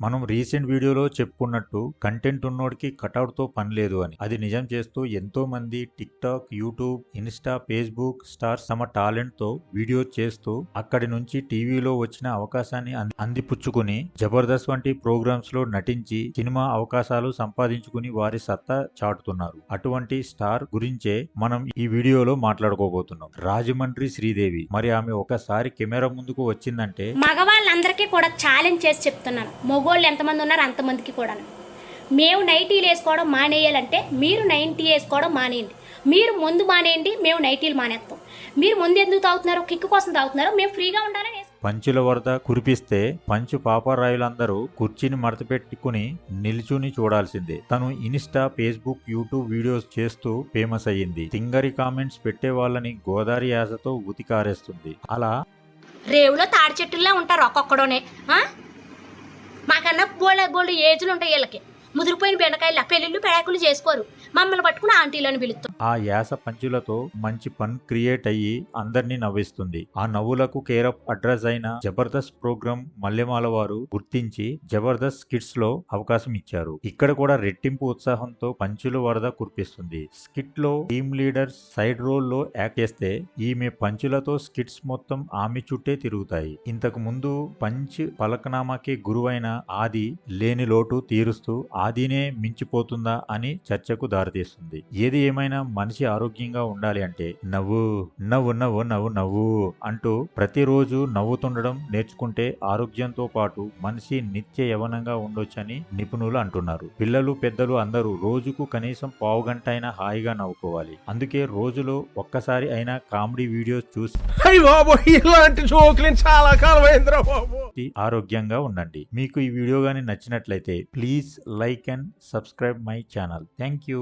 మనం రీసెంట్ వీడియోలో చెప్పుకున్నట్టు కంటెంట్ ఉన్నోడికి కటౌట్ తో పని లేదు అని. అది నిజం చేస్తూ ఎంతో మంది tick talk, YouTube, Insta, Facebook stars తమ టాలెంట్ తో వీడియో చేస్తూ అక్కడి నుంచి టీవీలో వచ్చిన అవకాశాన్ని అందిపుచ్చుకుని జబర్దస్త్ వంటి ప్రోగ్రామ్స్ లో నటించి సినిమా అవకాశాలు సంపాదించుకుని వారి సత్తా చాటుతున్నారు. అటువంటి స్టార్ గురించే మనం ఈ వీడియోలో మాట్లాడుకోబోతున్నాం. రాజమండ్రి శ్రీదేవి. మరి ఆమె ఒకసారి కెమెరా ముందుకు వచ్చిందంటే మగవాళ్ళందరికీ కూడా ఛాలెంజ్ చేసి చెప్తున్నాను. మొగోళ్ళు ఎంతమంది ఉన్నారు అంతమందికి కూడా మేము నైటీలు వేసుకోవడం మానేయాలంటే మీరు నైటీ వేసుకోవడం మానేయండి. మీరు ముందు మానేయండి, మేము నైటీలు మానేస్తాం. మీరు ముందు ఎందుకు తాగుతున్నారు? కిక్కు కోసం తాగుతున్నారు. మేము ఫ్రీగా ఉండాలని పంచుల వరద కురిపిస్తే పంచు పాపారాయులందరూ కుర్చీని మడతపెట్టుకుని నిల్చుని చూడాల్సిందే. తను ఇన్స్టా, ఫేస్బుక్, యూట్యూబ్ వీడియోస్ చేస్తూ ఫేమస్ అయ్యింది. తింగరి కామెంట్స్ పెట్టే వాళ్ళని గోదావరి యాసతో ఉతికారేస్తుంది. అలా రేవులో తాడి చెట్టుల్లో ఉంటారు ఒక్కొక్కడోనే. మాకన్నా బోళ్ళు ఏజ్లు ఉంటాయి వీళ్ళకి. ముదిరిపోయిన బెండకాయలు పెళ్ళిళ్ళు పెడాకులు చేసుకోరు. మమ్మల్ని పట్టుకుని ఆంటీలను పిలుస్తాం. ఆ యాస పంచులతో మంచి పన్ క్రియేట్ అయ్యి అందరినీ నవ్విస్తుంది. ఆ నవ్వులకు కేర్ ఆఫ్ అడ్రస్ అయిన జబర్దస్త్ ప్రోగ్రామ్ మల్లెమాల వారు గుర్తించి జబర్దస్త్ స్కిట్స్ లో అవకాశం ఇచ్చారు. ఇక్కడ కూడా రెట్టింపు ఉత్సాహంతో పంచుల వరద కురిపిస్తుంది. స్కిట్ లో టీమ్ లీడర్స్ సైడ్ రోల్ లో యాక్ట్ చేస్తే ఈమె పంచులతో స్కిట్స్ మొత్తం ఆమె చుట్టే తిరుగుతాయి. ఇంతకు ముందు పంచ్ పలకనామాకి గురువైన ఆది లేని లోటు తీరుస్తూ ఆదినే మించిపోతుందా అని చర్చకు దారితీస్తుంది. ఏది ఏమైనా మనిషి ఆరోగ్యంగా ఉండాలి అంటే నవ్వు నవ్వు నవ్వు నవ్వు నవ్వు అంటూ ప్రతిరోజు నవ్వుతుండడం నేర్చుకుంటే ఆరోగ్యంతో పాటు మనిషి నిత్య యవనంగా ఉండొచ్చని నిపుణులు అంటున్నారు. పిల్లలు, పెద్దలు అందరూ రోజుకు కనీసం పావుగంట అయినా హాయిగా నవ్వుకోవాలి. అందుకే రోజులో ఒక్కసారి అయినా కామెడీ వీడియోస్ చూసి ఆరోగ్యంగా ఉండండి. మీకు ఈ వీడియో గాని నచ్చినట్లయితే please like and subscribe my channel. Thank you.